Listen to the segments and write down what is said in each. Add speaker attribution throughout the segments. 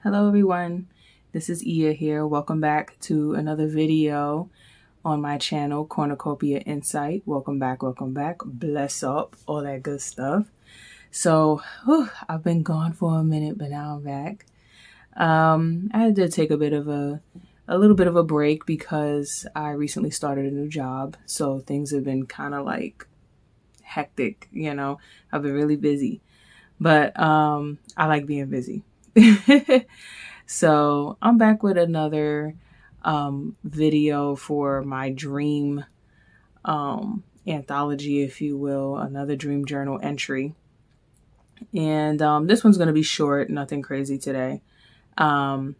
Speaker 1: Hello everyone, this is Ia here. Welcome back to another video on my channel, Cornucopia Insight. Welcome back, bless up, all that good stuff. So, I've been gone for a minute, but now I'm back. I had to take a little bit of a break because I recently started a new job. So things have been kind of like hectic, I've been really busy, but I like being busy. So I'm back with another video for my dream anthology, if you will, another dream journal entry. And this one's going to be short, nothing crazy today. But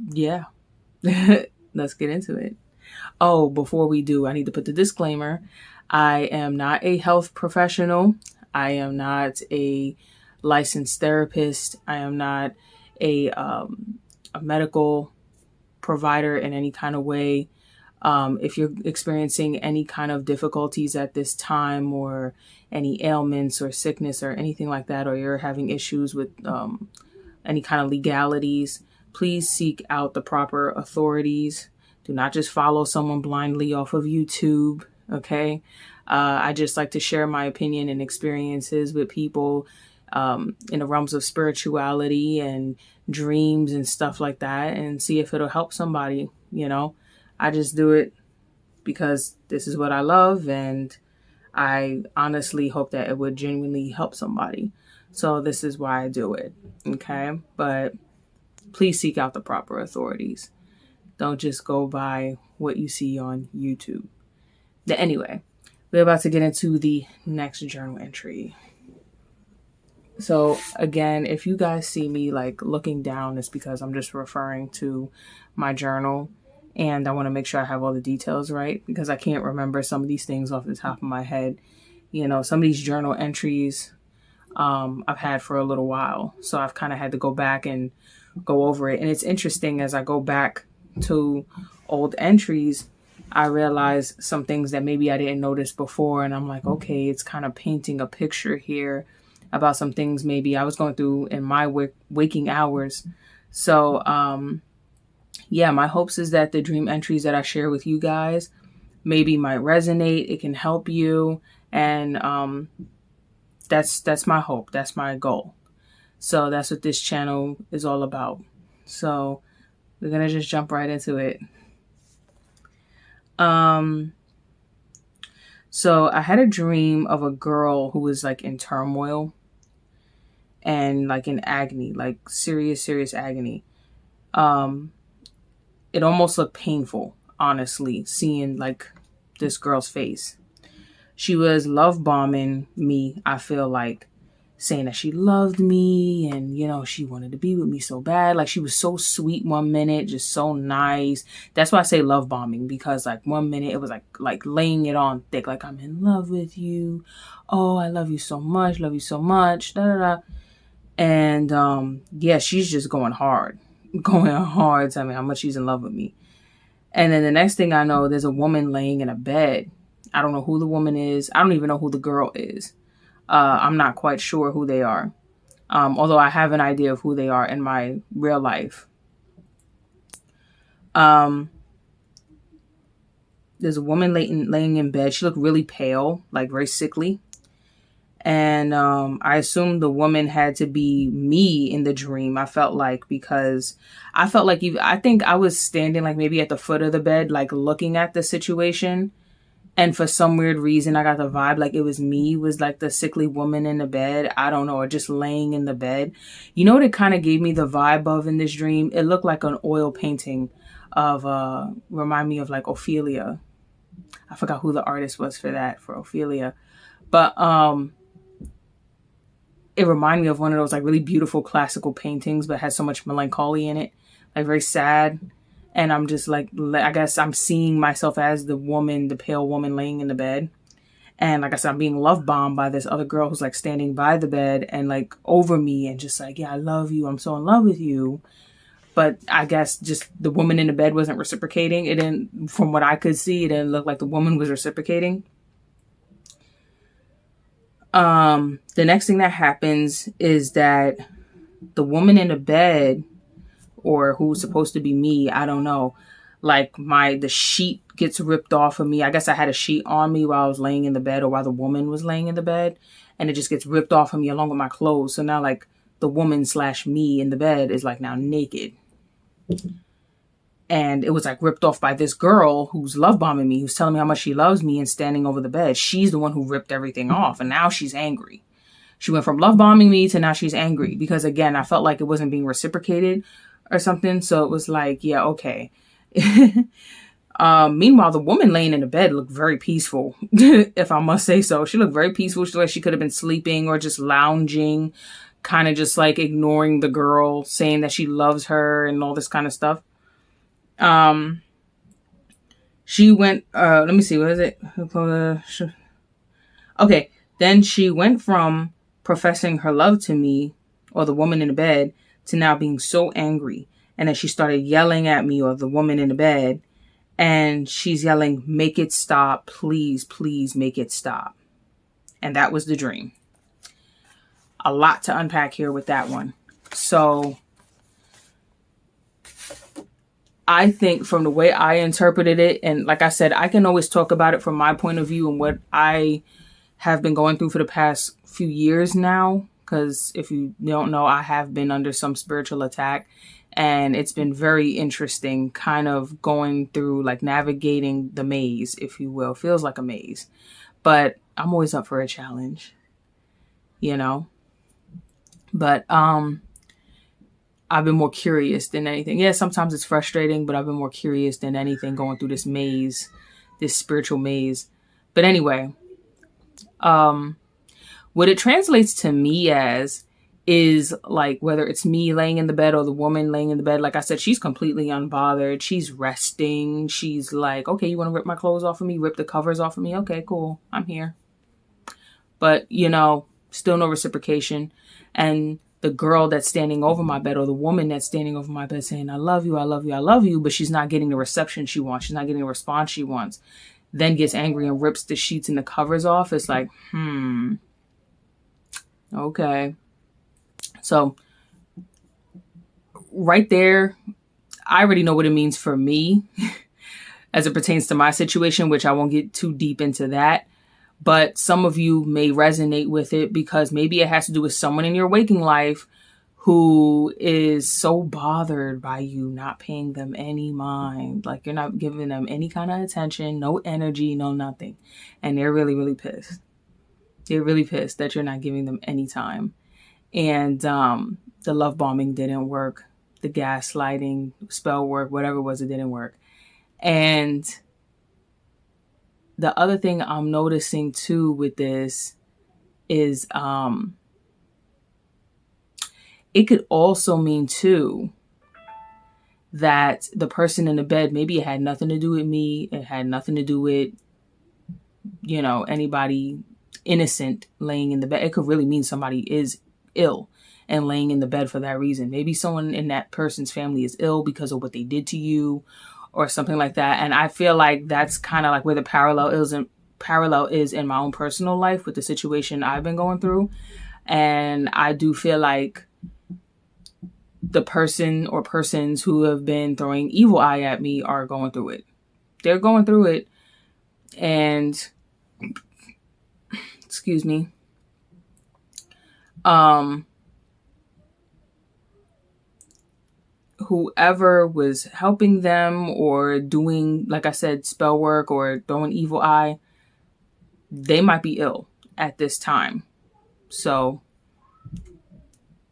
Speaker 1: yeah, let's get into it. Oh, before we do, I need to put the disclaimer. I am not a health professional. I am not a licensed therapist. I am not a medical provider in any kind of way. If you're experiencing any kind of difficulties at this time, or any ailments or sickness or anything like that, or you're having issues with any kind of legalities, please seek out the proper authorities. Do not just follow someone blindly off of YouTube, okay? I just like to share my opinion and experiences with people in the realms of spirituality and dreams and stuff like that, and see if it'll help somebody. I just do it because this is what I love, and I honestly hope that it would genuinely help somebody. So this is why I do it, okay? But please seek out the proper authorities. Don't just go by what you see on YouTube. Anyway, we're about to get into the next journal entry. So again, if you guys see me like looking down, it's because I'm just referring to my journal, and I want to make sure I have all the details right, because I can't remember some of these things off the top of my head. Some of these journal entries I've had for a little while, so I've kind of had to go back and go over it. And it's interesting, as I go back to old entries, I realize some things that maybe I didn't notice before, and I'm like, okay, it's kind of painting a picture here about some things maybe I was going through in my waking hours. So yeah, my hopes is that the dream entries that I share with you guys maybe might resonate. It can help you, and that's my hope, that's my goal. So that's what this channel is all about. So we're gonna just jump right into it. So I had a dream of a girl who was like in turmoil and like in agony, like serious agony. It almost looked painful, honestly, seeing like this girl's face. She was love bombing me, I feel like, saying that she loved me and, she wanted to be with me so bad. Like, she was so sweet one minute, just so nice. That's why I say love bombing, because like one minute it was like laying it on thick, like, I'm in love with you. Oh, I love you so much, da da da. And yeah, she's just going hard, telling me how much she's in love with me. And then the next thing I know, there's a woman laying in a bed. I don't know who the woman is. I don't even know who the girl is. I'm not quite sure who they are. Although I have an idea of who they are in my real life. There's a woman laying in bed. She looked really pale, like very sickly. And I assumed the woman had to be me in the dream. I felt like, because I felt like I think I was standing like maybe at the foot of the bed, like looking at the situation. And for some weird reason, I got the vibe like it was me, was like the sickly woman in the bed. I don't know, or just laying in the bed. You know what it kind of gave me the vibe of in this dream? It looked like an oil painting of, remind me of like Ophelia. I forgot who the artist was for Ophelia. But it reminded me of one of those like really beautiful classical paintings, but had so much melancholy in it, like very sad. And I'm just like, I guess I'm seeing myself as the woman, the pale woman laying in the bed. And like I said, I'm being love bombed by this other girl who's like standing by the bed and like over me and just like, yeah, I love you. I'm so in love with you. But I guess just the woman in the bed wasn't reciprocating. It didn't, from what I could see, it didn't look like the woman was reciprocating. The next thing that happens is that the woman in the bed, or who's supposed to be me, I don't know, like the sheet gets ripped off of me. I guess I had a sheet on me while I was laying in the bed, or while the woman was laying in the bed, and it just gets ripped off of me along with my clothes. So now like the woman / me in the bed is like now naked. And it was like ripped off by this girl who's love bombing me, who's telling me how much she loves me and standing over the bed. She's the one who ripped everything off. And now she's angry. She went from love bombing me to now she's angry because, again, I felt like it wasn't being reciprocated or something. So it was like, yeah, okay. Meanwhile, the woman laying in the bed looked very peaceful, if I must say so. She looked very peaceful. She looked like she could have been sleeping or just lounging, kind of just like ignoring the girl, saying that she loves her and all this kind of stuff. She went, let me see, what is it? Okay. Then she went from professing her love to me, or the woman in the bed, to now being so angry. And then she started yelling at me, or the woman in the bed, and she's yelling, "Make it stop. Please, please make it stop." And that was the dream. A lot to unpack here with that one. So I think from the way I interpreted it, and like I said, I can always talk about it from my point of view and what I have been going through for the past few years now. Because if you don't know, I have been under some spiritual attack, and it's been very interesting kind of going through, like, navigating the maze, if you will. Feels like a maze, but I'm always up for a challenge, you know? But, I've been more curious than anything. Yeah, sometimes it's frustrating, but I've been more curious than anything going through this maze, this spiritual maze. But anyway, what it translates to me as is like, whether it's me laying in the bed or the woman laying in the bed, like I said, she's completely unbothered. She's resting. She's like, okay, you want to rip my clothes off of me? Rip the covers off of me? Okay, cool. I'm here. But, you know, still no reciprocation. And the girl that's standing over my bed, or the woman that's standing over my bed saying, "I love you, I love you, I love you," but she's not getting the reception she wants. She's not getting the response she wants. Then gets angry and rips the sheets and the covers off. It's like, okay. So right there, I already know what it means for me as it pertains to my situation, which I won't get too deep into that. But some of you may resonate with it because maybe it has to do with someone in your waking life who is so bothered by you not paying them any mind. Like, you're not giving them any kind of attention, no energy, no nothing. And they're really, really pissed. They're really pissed that you're not giving them any time. And the love bombing didn't work. The gaslighting, spell work, whatever it was, it didn't work. And the other thing I'm noticing too with this is it could also mean too that the person in the bed, maybe it had nothing to do with me. It had nothing to do with, you know, anybody innocent laying in the bed. It could really mean somebody is ill and laying in the bed for that reason. Maybe someone in that person's family is ill because of what they did to you, or something like that. And I feel like that's kind of like where the parallel is in my own personal life with the situation I've been going through. And I do feel like the person or persons who have been throwing evil eye at me are going through it. They're going through it. And excuse me. Whoever was helping them or doing, like I said, spell work or throwing evil eye, they might be ill at this time. So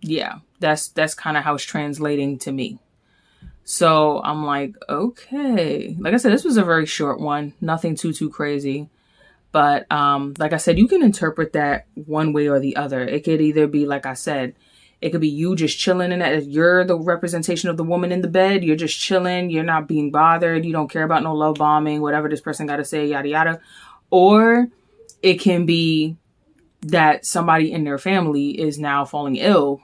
Speaker 1: yeah, that's kind of how it's translating to me. So I'm like, okay. Like I said, this was a very short one. Nothing too crazy. But like I said, you can interpret that one way or the other. It could either be, like I said, it could be you just chilling in that. You're the representation of the woman in the bed. You're just chilling. You're not being bothered. You don't care about no love bombing, whatever this person got to say, yada, yada. Or it can be that somebody in their family is now falling ill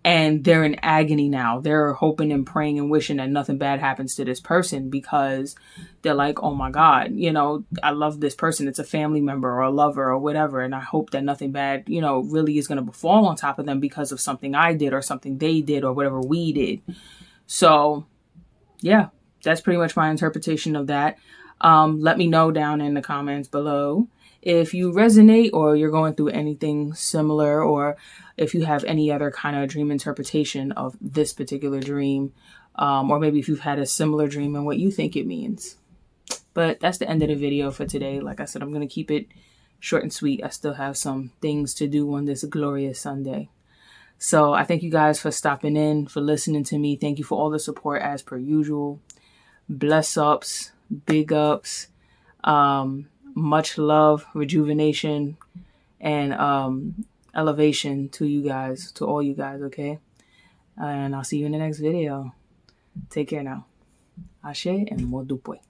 Speaker 1: And they're in agony now. They're hoping and praying and wishing that nothing bad happens to this person, because they're like, oh my God, I love this person. It's a family member or a lover or whatever. And I hope that nothing bad, really is going to befall on top of them because of something I did or something they did or whatever we did. So yeah, that's pretty much my interpretation of that. Let me know down in the comments below if you resonate or you're going through anything similar, or if you have any other kind of dream interpretation of this particular dream, or maybe if you've had a similar dream and what you think it means. But that's the end of the video for today. Like I said, I'm going to keep it short and sweet. I still have some things to do on this glorious Sunday. So I thank you guys for stopping in, for listening to me. Thank you for all the support as per usual. Bless ups, big ups, much love, rejuvenation, and elevation to you guys, to all you guys, okay? And I'll see you in the next video. Take care now. Ashe and Modupe.